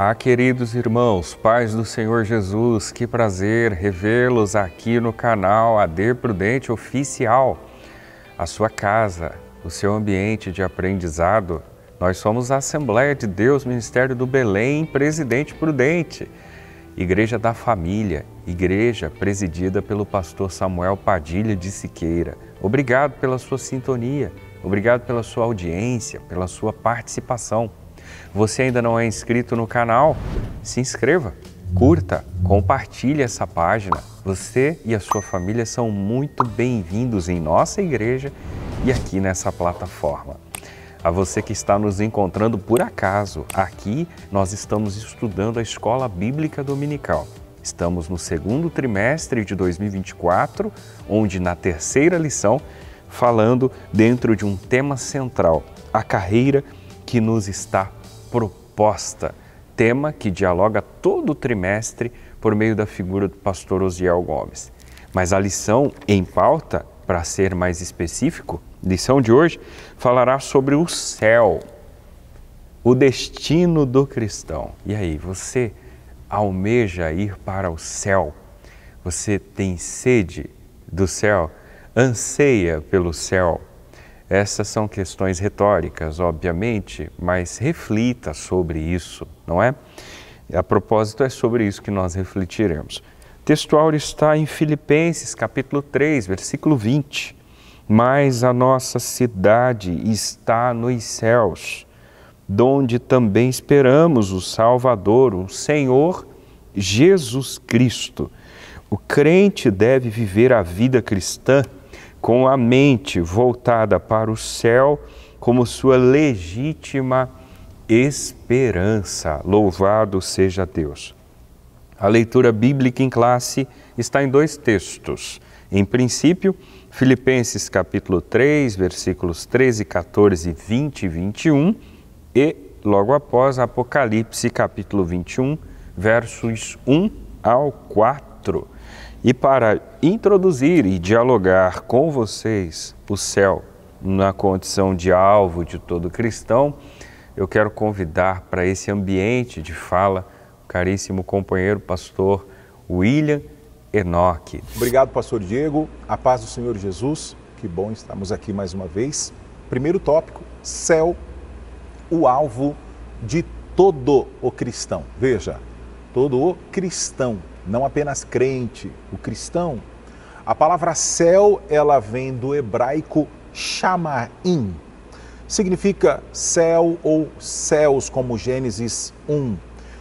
Olá, queridos irmãos, paz do Senhor Jesus, que prazer revê-los aqui no canal AD Prudente Oficial, a sua casa, o seu ambiente de aprendizado. Nós somos a Assembleia de Deus, Ministério do Belém, Presidente Prudente, Igreja da Família, igreja presidida pelo pastor Samuel Padilha de Siqueira. Obrigado pela sua sintonia, obrigado pela sua audiência, pela sua participação. Você ainda não é inscrito no canal? Se inscreva, curta, compartilhe essa página. Você e a sua família são muito bem-vindos em nossa igreja e aqui nessa plataforma. A você que está nos encontrando por acaso, aqui nós estamos estudando a Escola Bíblica Dominical. Estamos no segundo trimestre de 2024, onde na terceira lição, falando dentro de um tema central, a carreira que nos está proposta, tema que dialoga todo o trimestre por meio da figura do pastor Osiel Gomes. Mas a lição em pauta, para ser mais específico, lição de hoje, falará sobre o céu, o destino do cristão. E aí, você almeja ir para o céu? Você tem sede do céu? Anseia pelo céu? Essas são questões retóricas, obviamente, mas reflita sobre isso, não é? A propósito, é sobre isso que nós refletiremos. O textual está em Filipenses, capítulo 3, versículo 20. Mas a nossa cidade está nos céus, donde também esperamos o Salvador, o Senhor Jesus Cristo. O crente deve viver a vida cristã com a mente voltada para o céu como sua legítima esperança. Louvado seja Deus. A leitura bíblica em classe está em dois textos. Em princípio, Filipenses capítulo 3, versículos 13, 14, 20 e 21 e logo após Apocalipse capítulo 21, versos 1 ao 4. E para introduzir e dialogar com vocês o céu na condição de alvo de todo cristão, eu quero convidar para esse ambiente de fala o caríssimo companheiro pastor William Enoque. Obrigado, pastor Diego. A paz do Senhor Jesus. Que bom estarmos aqui mais uma vez. Primeiro tópico, céu, o alvo de todo o cristão. Veja, todo o cristão, não apenas crente, o cristão. A palavra céu, ela vem do hebraico shamaim. Significa céu ou céus, como Gênesis 1.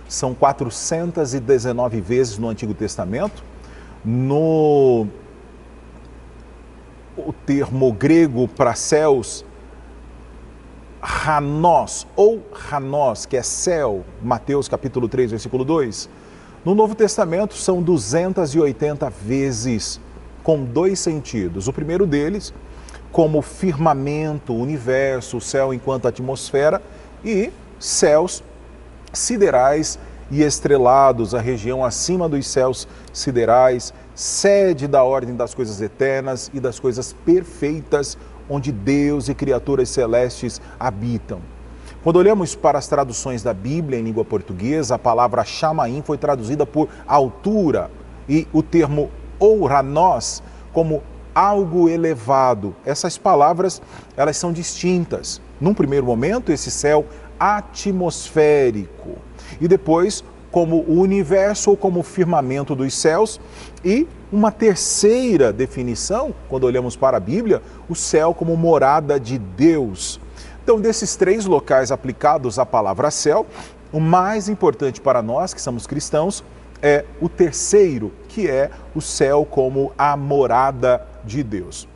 São 419 vezes no Antigo Testamento. O termo grego para céus, Hanos, ou Hanos, que é céu, Mateus capítulo 3, versículo 2. No Novo Testamento são 280 vezes, com dois sentidos. O primeiro deles, como firmamento, universo, o céu enquanto atmosfera, e céus siderais e estrelados, a região acima dos céus siderais, sede da ordem das coisas eternas e das coisas perfeitas, onde Deus e criaturas celestes habitam. Quando olhamos para as traduções da Bíblia em língua portuguesa, a palavra Shamaim foi traduzida por altura e o termo Ouranos como algo elevado. Essas palavras, elas são distintas. Num primeiro momento, esse céu atmosférico e depois como o universo ou como o firmamento dos céus, e uma terceira definição, quando olhamos para a Bíblia, o céu como morada de Deus. Então, desses três locais aplicados à palavra céu, o mais importante para nós, que somos cristãos, é o terceiro, que é o céu como a morada de Deus.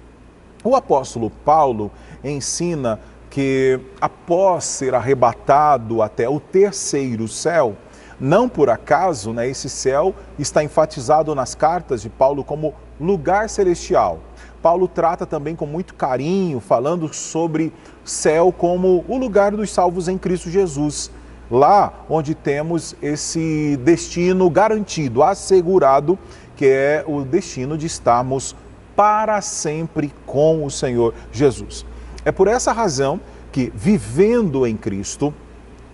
O apóstolo Paulo ensina que após ser arrebatado até o terceiro céu, não por acaso, esse céu está enfatizado nas cartas de Paulo como lugar celestial. Paulo trata também com muito carinho, falando sobre céu como o lugar dos salvos em Cristo Jesus. Lá onde temos esse destino garantido, assegurado, que é o destino de estarmos para sempre com o Senhor Jesus. É por essa razão que, vivendo em Cristo,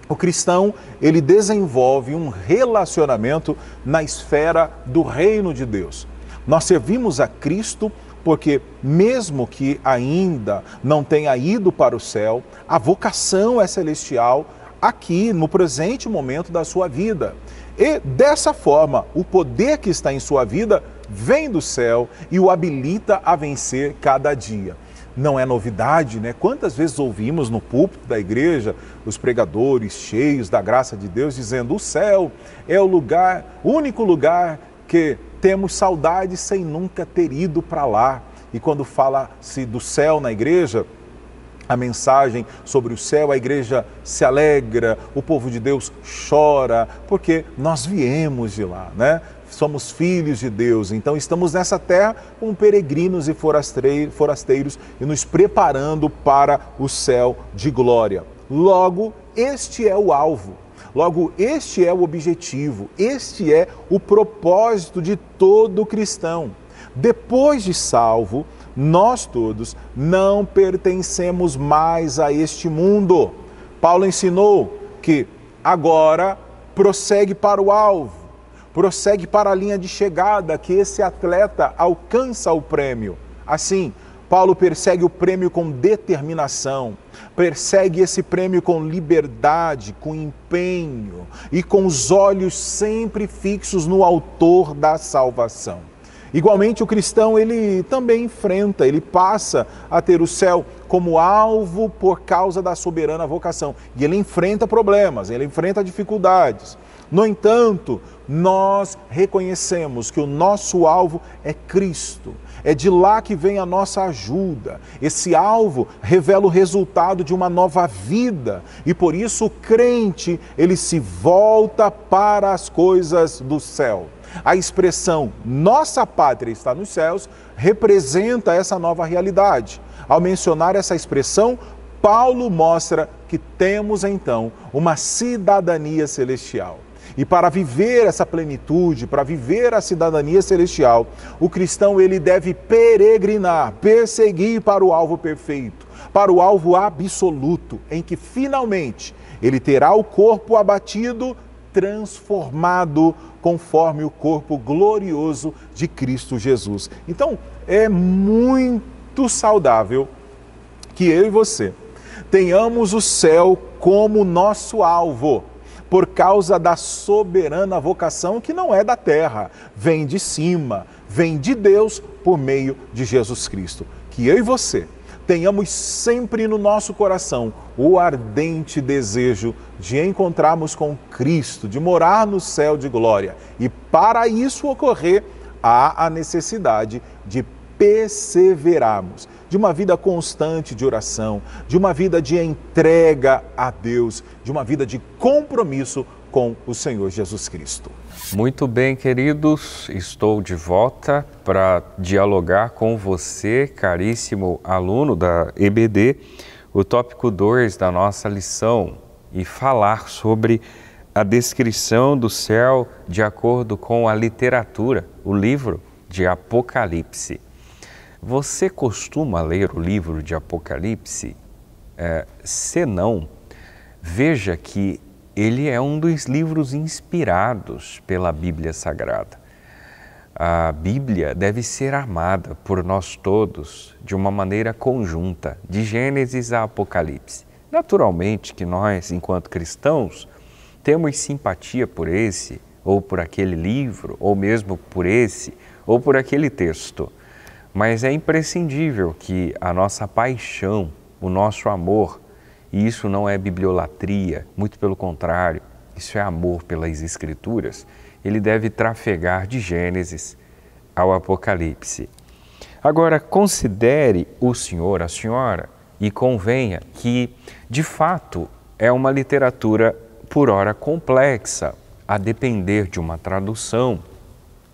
O cristão, ele desenvolve um relacionamento na esfera do reino de Deus. Nós servimos a Cristo porque, mesmo que ainda não tenha ido para o céu, a vocação é celestial aqui, no presente momento da sua vida. E, dessa forma, o poder que está em sua vida vem do céu e o habilita a vencer cada dia. Não é novidade, né? Quantas vezes ouvimos no púlpito da igreja os pregadores cheios da graça de Deus dizendo: o céu é o lugar, o único lugar que temos saudade sem nunca ter ido para lá. E quando fala-se do céu na igreja, a mensagem sobre o céu, a igreja se alegra, o povo de Deus chora, porque nós viemos de lá, né? Somos filhos de Deus, então estamos nessa terra como peregrinos e forasteiros e nos preparando para o céu de glória. Logo, este é o alvo, logo, este é o objetivo, este é o propósito de todo cristão. Depois de salvo, nós todos não pertencemos mais a este mundo. Paulo ensinou que agora prossegue para o alvo, prossegue para a linha de chegada, que esse atleta alcança o prêmio. Assim, Paulo persegue o prêmio com determinação, persegue esse prêmio com liberdade, com empenho e com os olhos sempre fixos no autor da salvação. Igualmente, o cristão, ele também enfrenta, ele passa a ter o céu como alvo por causa da soberana vocação. E ele enfrenta problemas, ele enfrenta dificuldades. No entanto, nós reconhecemos que o nosso alvo é Cristo. É de lá que vem a nossa ajuda. Esse alvo revela o resultado de uma nova vida. E por isso o crente, ele se volta para as coisas do céu. A expressão nossa pátria está nos céus representa essa nova realidade. Ao mencionar essa expressão, Paulo mostra que temos então uma cidadania celestial. E para viver essa plenitude, para viver a cidadania celestial, o cristão ele deve peregrinar, perseguir para o alvo perfeito, para o alvo absoluto, em que finalmente ele terá o corpo abatido, transformado conforme o corpo glorioso de Cristo Jesus. Então, é muito saudável que eu e você tenhamos o céu como nosso alvo, por causa da soberana vocação que não é da terra, vem de cima, vem de Deus por meio de Jesus Cristo. Que eu e você tenhamos sempre no nosso coração o ardente desejo de encontrarmos com Cristo, de morar no céu de glória. E para isso ocorrer, há a necessidade de perseverarmos, de uma vida constante de oração, de uma vida de entrega a Deus, de uma vida de compromisso com o Senhor Jesus Cristo. Muito bem, queridos, estou de volta para dialogar com você, caríssimo aluno da EBD, o tópico 2 da nossa lição e falar sobre a descrição do céu de acordo com a literatura, o livro de Apocalipse. Você costuma ler o livro de Apocalipse? Se não, veja que ele é um dos livros inspirados pela Bíblia Sagrada. A Bíblia deve ser amada por nós todos de uma maneira conjunta, de Gênesis a Apocalipse. Naturalmente que nós, enquanto cristãos, temos simpatia por esse ou por aquele livro, ou mesmo por esse ou por aquele texto. Mas é imprescindível que a nossa paixão, o nosso amor, e isso não é bibliolatria, muito pelo contrário, isso é amor pelas Escrituras, ele deve trafegar de Gênesis ao Apocalipse. Agora, considere o senhor, a senhora, e convenha que, de fato, é uma literatura por ora complexa, a depender de uma tradução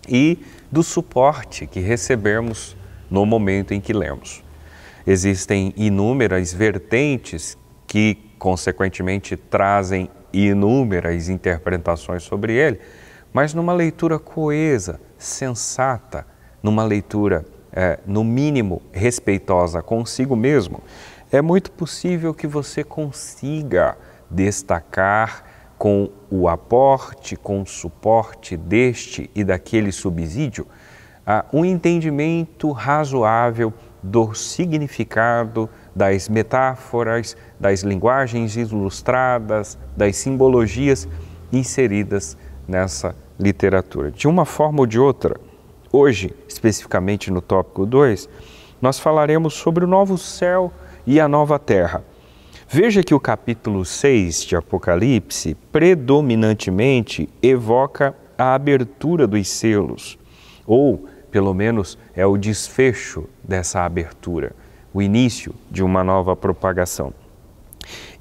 e do suporte que recebemos no momento em que lemos. Existem inúmeras vertentes que, consequentemente, trazem inúmeras interpretações sobre ele, mas numa leitura coesa, sensata, numa leitura, no mínimo, respeitosa consigo mesmo, é muito possível que você consiga destacar com o aporte, com o suporte deste e daquele subsídio, um entendimento razoável do significado das metáforas, das linguagens ilustradas, das simbologias inseridas nessa literatura. De uma forma ou de outra, hoje, especificamente no tópico 2, nós falaremos sobre o novo céu e a nova terra. Veja que o capítulo 6 de Apocalipse predominantemente evoca a abertura dos selos, ou pelo menos é o desfecho dessa abertura, o início de uma nova propagação.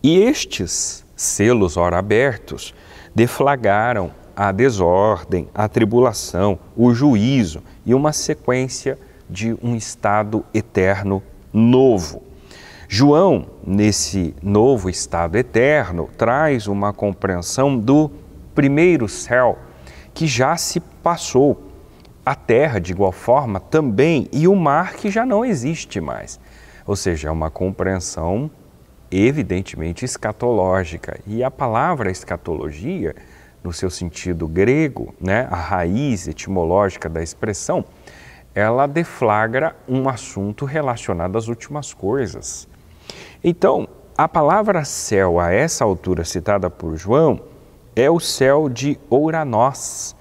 E estes selos, ora abertos, deflagraram a desordem, a tribulação, o juízo e uma sequência de um estado eterno novo. João, nesse novo estado eterno, traz uma compreensão do primeiro céu que já se passou, a terra de igual forma também e o mar que já não existe mais. Ou seja, é uma compreensão evidentemente escatológica. E a palavra escatologia, no seu sentido grego, a raiz etimológica da expressão, ela deflagra um assunto relacionado às últimas coisas. Então, a palavra céu, a essa altura citada por João, é o céu de Ouranós,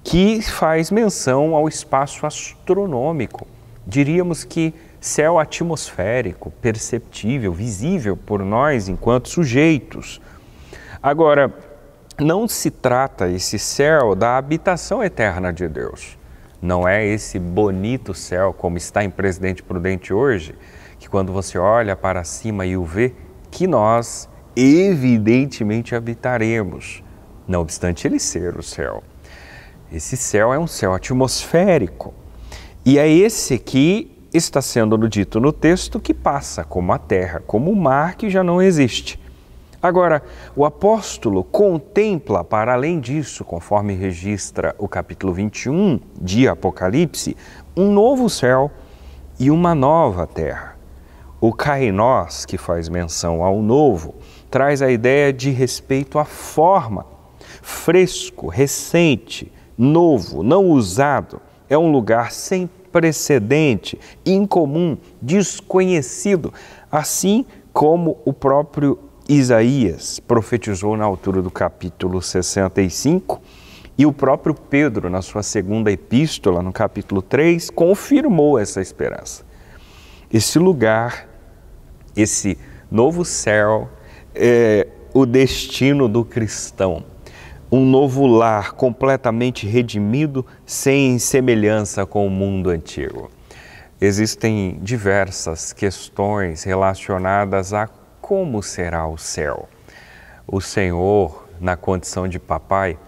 que faz menção ao espaço astronômico. Diríamos que céu atmosférico, perceptível, visível por nós enquanto sujeitos. Agora, não se trata esse céu da habitação eterna de Deus. Não é esse bonito céu, como está em Presidente Prudente hoje, que quando você olha para cima e o vê, que nós evidentemente habitaremos, não obstante ele ser o céu. Esse céu é um céu atmosférico e é esse que está sendo dito no texto que passa como a terra, como o mar que já não existe. Agora, o apóstolo contempla, para além disso, conforme registra o capítulo 21 de Apocalipse, um novo céu e uma nova terra. O kainós, que faz menção ao novo, traz a ideia de respeito à forma, fresco, recente, novo, não usado. É um lugar sem precedente, incomum, desconhecido, assim como o próprio Isaías profetizou na altura do capítulo 65 e o próprio Pedro, na sua segunda epístola, no capítulo 3, confirmou essa esperança. Esse lugar, esse novo céu é o destino do cristão. Um novo lar completamente redimido, sem semelhança com o mundo antigo. Existem diversas questões relacionadas a como será o céu. O Senhor, na condição de papai,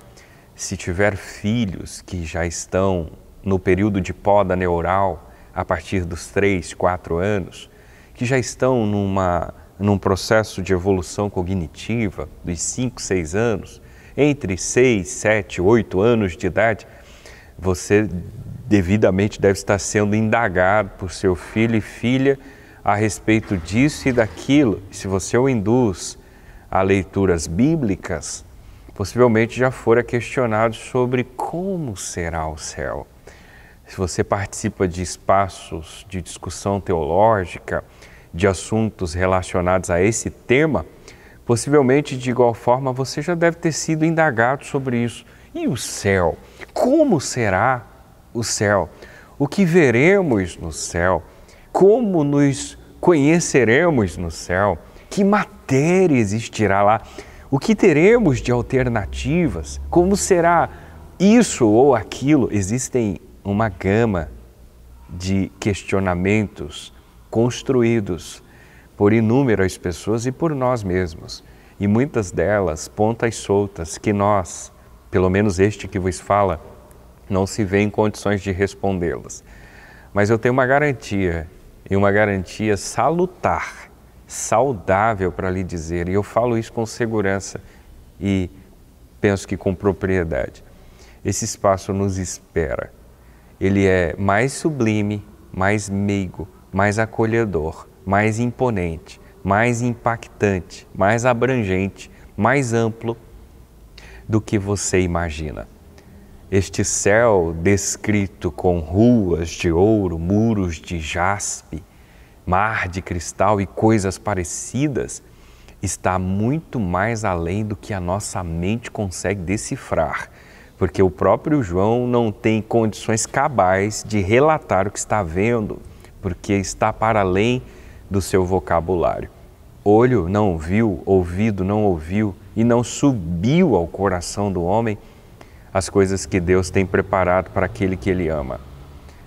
se tiver filhos que já estão no período de poda neural, a partir dos 3, 4 anos, que já estão num processo de evolução cognitiva dos 5, 6 anos, entre 6, 7, 8 anos de idade, você devidamente deve estar sendo indagado por seu filho e filha a respeito disso e daquilo. Se você o induz a leituras bíblicas, possivelmente já fora questionado sobre como será o céu. Se você participa de espaços de discussão teológica, de assuntos relacionados a esse tema, possivelmente, de igual forma, você já deve ter sido indagado sobre isso. E o céu? Como será o céu? O que veremos no céu? Como nos conheceremos no céu? Que matéria existirá lá? O que teremos de alternativas? Como será isso ou aquilo? Existem uma gama de questionamentos construídos por inúmeras pessoas e por nós mesmos. E muitas delas pontas soltas que nós, pelo menos este que vos fala, não se vê em condições de respondê-las. Mas eu tenho uma garantia, e uma garantia salutar, saudável para lhe dizer, e eu falo isso com segurança e penso que com propriedade. Esse espaço nos espera. Ele é mais sublime, mais meigo, mais acolhedor, mais imponente, mais impactante, mais abrangente, mais amplo do que você imagina. Este céu descrito com ruas de ouro, muros de jaspe, mar de cristal e coisas parecidas, está muito mais além do que a nossa mente consegue decifrar, porque o próprio João não tem condições cabais de relatar o que está vendo, porque está para além do seu vocabulário. Olho não viu, ouvido não ouviu e não subiu ao coração do homem as coisas que Deus tem preparado para aquele que Ele ama.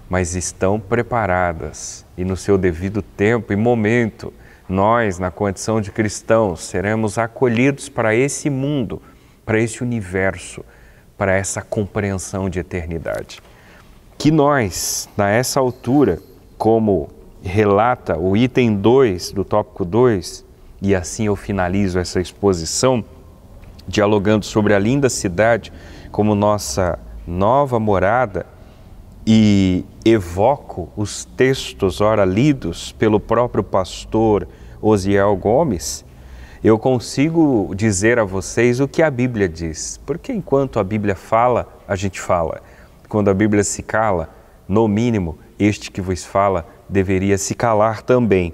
Mas estão preparadas e no seu devido tempo e momento, nós, na condição de cristãos, seremos acolhidos para esse mundo, para esse universo, para essa compreensão de eternidade. Que nós, nessa altura, como relata o item 2 do tópico 2, e assim eu finalizo essa exposição, dialogando sobre a linda cidade como nossa nova morada, e evoco os textos ora lidos pelo próprio pastor Osiel Gomes, eu consigo dizer a vocês o que a Bíblia diz. Porque enquanto a Bíblia fala, a gente fala. Quando a Bíblia se cala, no mínimo, este que vos fala deveria se calar também.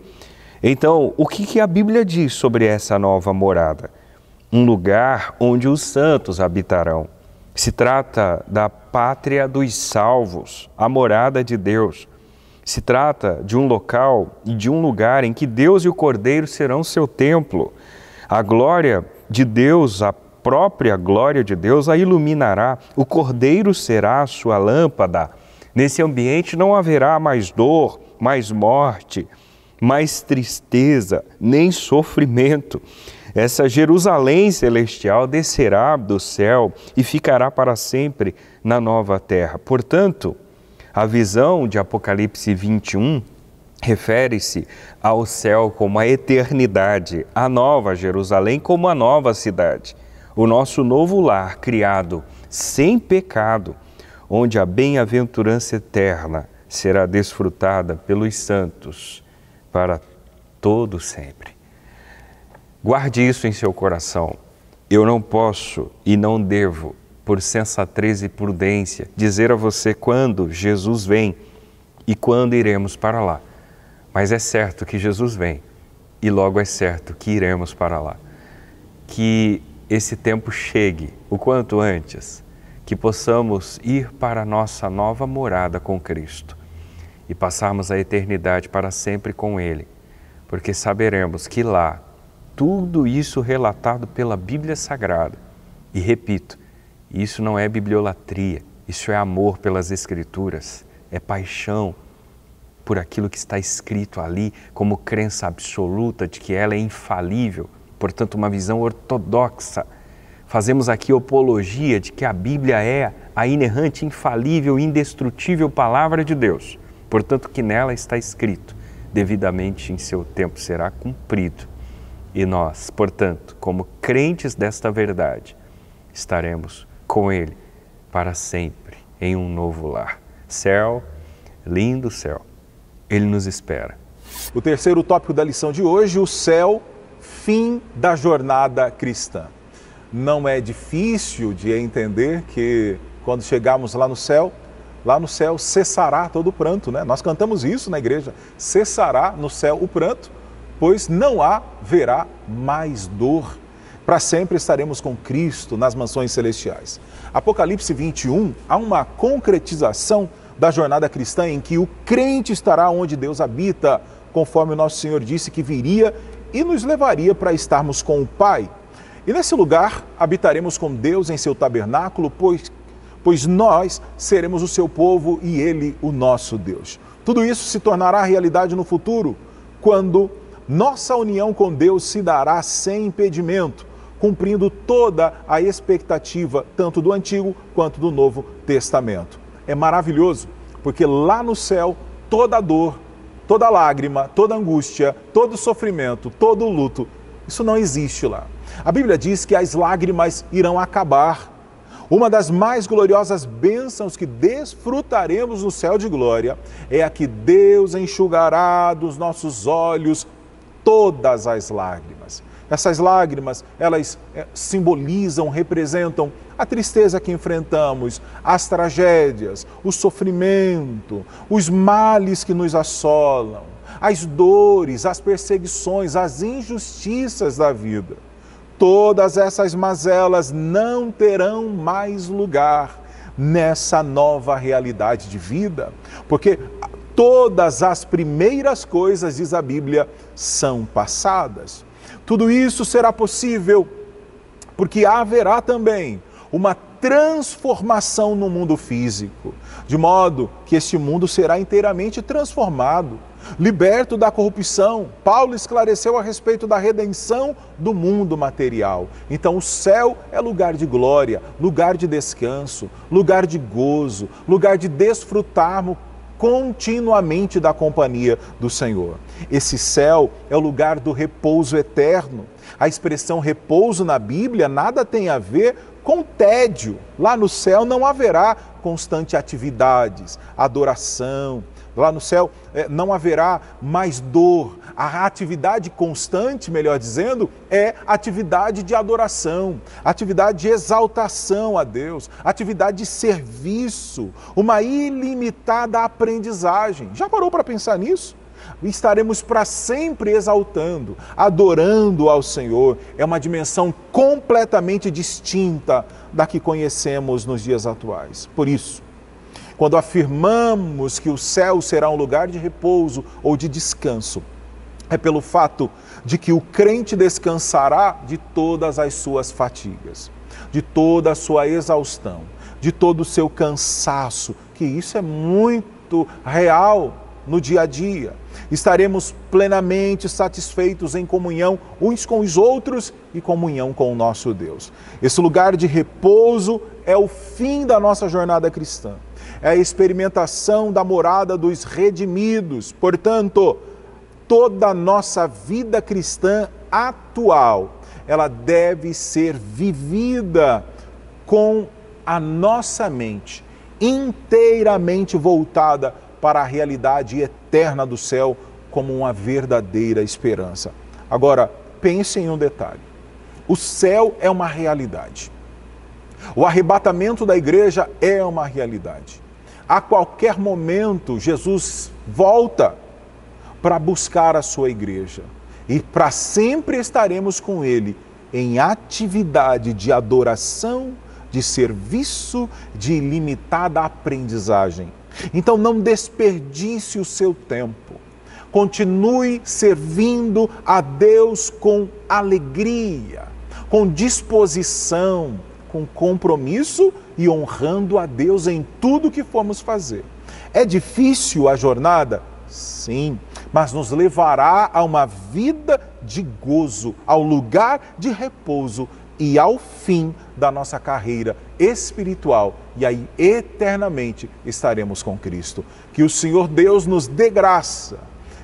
Então, o que a Bíblia diz sobre essa nova morada? Um lugar onde os santos habitarão. Se trata da pátria dos salvos, a morada de Deus. Se trata de um local e de um lugar em que Deus e o Cordeiro serão seu templo. A glória de Deus, a própria glória de Deus a iluminará. O Cordeiro será a sua lâmpada. Nesse ambiente não haverá mais dor, mais morte, mais tristeza, nem sofrimento. Essa Jerusalém celestial descerá do céu e ficará para sempre na nova terra. Portanto, a visão de Apocalipse 21 refere-se ao céu como a eternidade, a nova Jerusalém como a nova cidade, o nosso novo lar criado sem pecado, onde a bem-aventurança eterna será desfrutada pelos santos para todo sempre. Guarde isso em seu coração. Eu não posso e não devo, por sensatez e prudência, dizer a você quando Jesus vem e quando iremos para lá. Mas é certo que Jesus vem e logo é certo que iremos para lá. Que esse tempo chegue o quanto antes, que possamos ir para a nossa nova morada com Cristo e passarmos a eternidade para sempre com Ele, porque saberemos que lá, tudo isso relatado pela Bíblia Sagrada. E repito, isso não é bibliolatria, isso é amor pelas Escrituras, é paixão por aquilo que está escrito ali, como crença absoluta de que ela é infalível, portanto uma visão ortodoxa. Fazemos aqui apologia de que a Bíblia é a inerrante, infalível, indestrutível Palavra de Deus, portanto que nela está escrito, devidamente em seu tempo será cumprido. E nós, portanto, como crentes desta verdade, estaremos com Ele para sempre em um novo lar. Céu, lindo céu, Ele nos espera. O terceiro tópico da lição de hoje, o céu, fim da jornada cristã. Não é difícil de entender que quando chegarmos lá no céu cessará todo o pranto, né? Nós cantamos isso na igreja, cessará no céu o pranto, pois não haverá mais dor. Para sempre estaremos com Cristo nas mansões celestiais. Apocalipse 21, há uma concretização da jornada cristã em que o crente estará onde Deus habita, conforme o nosso Senhor disse que viria e nos levaria para estarmos com o Pai. E nesse lugar habitaremos com Deus em seu tabernáculo, pois nós seremos o seu povo e Ele o nosso Deus. Tudo isso se tornará realidade no futuro, quando nossa união com Deus se dará sem impedimento, cumprindo toda a expectativa, tanto do Antigo quanto do Novo Testamento. É maravilhoso, porque lá no céu, toda dor, toda lágrima, toda angústia, todo sofrimento, todo luto, isso não existe lá. A Bíblia diz que as lágrimas irão acabar. Uma das mais gloriosas bênçãos que desfrutaremos no céu de glória é a que Deus enxugará dos nossos olhos todas as lágrimas. Essas lágrimas, elas simbolizam, representam a tristeza que enfrentamos, as tragédias, o sofrimento, os males que nos assolam, as dores, as perseguições, as injustiças da vida. Todas essas mazelas não terão mais lugar nessa nova realidade de vida, porque todas as primeiras coisas, diz a Bíblia, são passadas. Tudo isso será possível porque haverá também uma transformação no mundo físico, de modo que este mundo será inteiramente transformado, liberto da corrupção. Paulo esclareceu a respeito da redenção do mundo material. Então o céu é lugar de glória, lugar de descanso, lugar de gozo, lugar de desfrutarmos continuamente da companhia do Senhor. Esse céu é o lugar do repouso eterno. A expressão repouso na Bíblia nada tem a ver com tédio. Lá no céu não haverá constante atividades, adoração. Lá no céu não haverá mais dor. A atividade constante, melhor dizendo, é atividade de adoração, atividade de exaltação a Deus, atividade de serviço, uma ilimitada aprendizagem. Já parou para pensar nisso? Estaremos para sempre exaltando, adorando ao Senhor. É uma dimensão completamente distinta da que conhecemos nos dias atuais. Por isso, quando afirmamos que o céu será um lugar de repouso ou de descanso, é pelo fato de que o crente descansará de todas as suas fatigas, de toda a sua exaustão, de todo o seu cansaço, que isso é muito real no dia a dia. Estaremos plenamente satisfeitos em comunhão uns com os outros e comunhão com o nosso Deus. Esse lugar de repouso é o fim da nossa jornada cristã. É a experimentação da morada dos redimidos. Portanto, toda a nossa vida cristã atual, ela deve ser vivida com a nossa mente inteiramente voltada para a realidade eterna do céu como uma verdadeira esperança. Agora, pense em um detalhe. O céu é uma realidade. O arrebatamento da igreja é uma realidade. A qualquer momento, Jesus volta para buscar a sua igreja. E para sempre estaremos com Ele em atividade de adoração, de serviço, de ilimitada aprendizagem. Então não desperdice o seu tempo. Continue servindo a Deus com alegria, com disposição, com compromisso e honrando a Deus em tudo que formos fazer. É difícil a jornada? Sim, mas nos levará a uma vida de gozo, ao lugar de repouso e ao fim da nossa carreira espiritual. E aí, eternamente, estaremos com Cristo. Que o Senhor Deus nos dê graça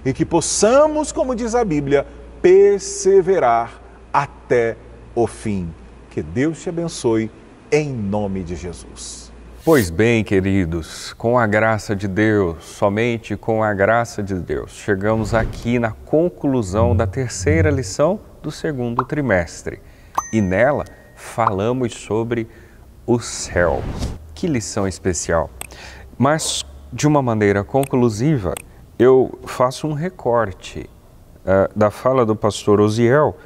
e que possamos, como diz a Bíblia, perseverar até o fim. Que Deus te abençoe, em nome de Jesus. Pois bem, queridos, com a graça de Deus, somente com a graça de Deus, chegamos aqui na conclusão da terceira lição do segundo trimestre. E nela falamos sobre o céu. Que lição especial! Mas, de uma maneira conclusiva, eu faço um recorte da fala do pastor Osiel,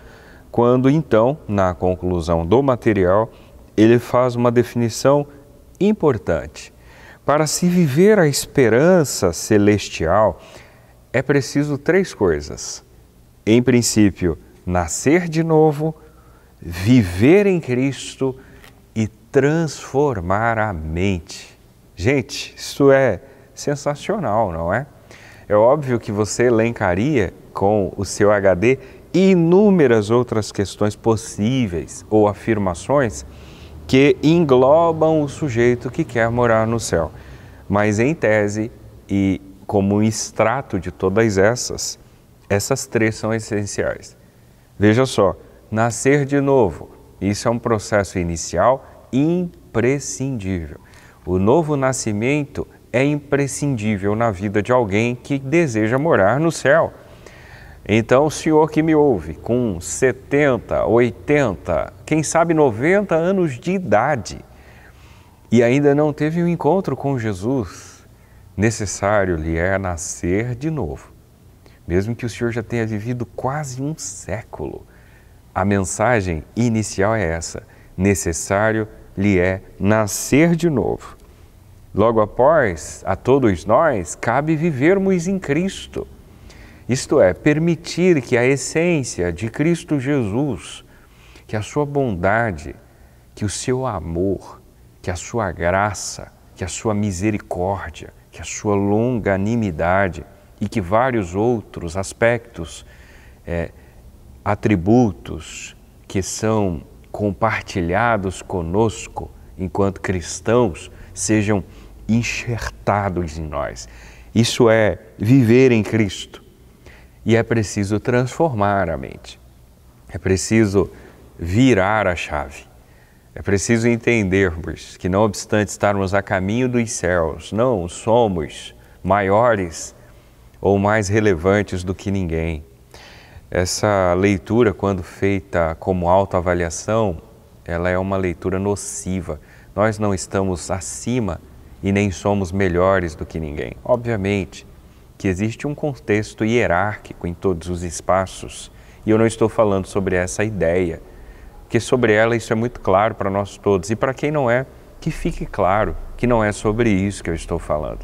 quando então, na conclusão do material, ele faz uma definição importante. Para se viver a esperança celestial, é preciso três coisas. Em princípio, nascer de novo, viver em Cristo e transformar a mente. Gente, isso é sensacional, não é? É óbvio que você elencaria com o seu HD inúmeras outras questões possíveis ou afirmações que englobam o sujeito que quer morar no céu. Mas em tese e como um extrato de todas essas três são essenciais. Veja só, nascer de novo, isso é um processo inicial imprescindível. O novo nascimento é imprescindível na vida de alguém que deseja morar no céu. Então, o senhor que me ouve, com 70, 80, quem sabe 90 anos de idade, e ainda não teve um encontro com Jesus, necessário lhe é nascer de novo. Mesmo que o senhor já tenha vivido quase um século, a mensagem inicial é essa: necessário lhe é nascer de novo. Logo após, a todos nós cabe vivermos em Cristo. Isto é, permitir que a essência de Cristo Jesus, que a sua bondade, que o seu amor, que a sua graça, que a sua misericórdia, que a sua longanimidade e que vários outros aspectos, atributos que são compartilhados conosco enquanto cristãos, sejam enxertados em nós. Isso é viver em Cristo. E é preciso transformar a mente. É preciso virar a chave. É preciso entendermos que, não obstante estarmos a caminho dos céus, não somos maiores ou mais relevantes do que ninguém. Essa leitura, quando feita como autoavaliação, ela é uma leitura nociva. Nós não estamos acima e nem somos melhores do que ninguém. Obviamente que existe um contexto hierárquico em todos os espaços, e eu não estou falando sobre essa ideia, porque sobre ela isso é muito claro para nós todos, e para quem não é, que fique claro que não é sobre isso que eu estou falando.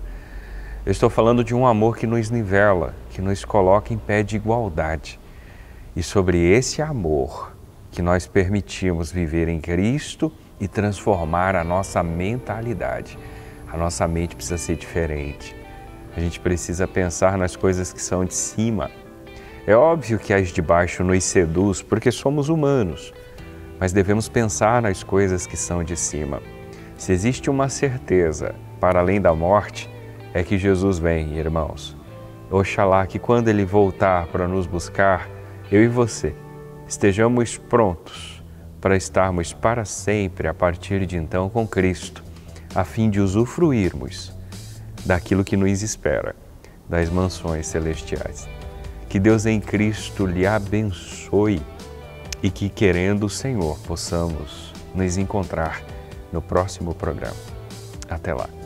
Eu estou falando de um amor que nos nivela, que nos coloca em pé de igualdade. E sobre esse amor que nós permitimos viver em Cristo e transformar a nossa mentalidade. A nossa mente precisa ser diferente. A gente precisa pensar nas coisas que são de cima. É óbvio que as de baixo nos seduz porque somos humanos, mas devemos pensar nas coisas que são de cima. Se existe uma certeza para além da morte, é que Jesus vem, irmãos. Oxalá que quando Ele voltar para nos buscar, eu e você estejamos prontos para estarmos para sempre a partir de então com Cristo, a fim de usufruirmos daquilo que nos espera, das mansões celestiais. Que Deus em Cristo lhe abençoe e que, querendo o Senhor, possamos nos encontrar no próximo programa. Até lá.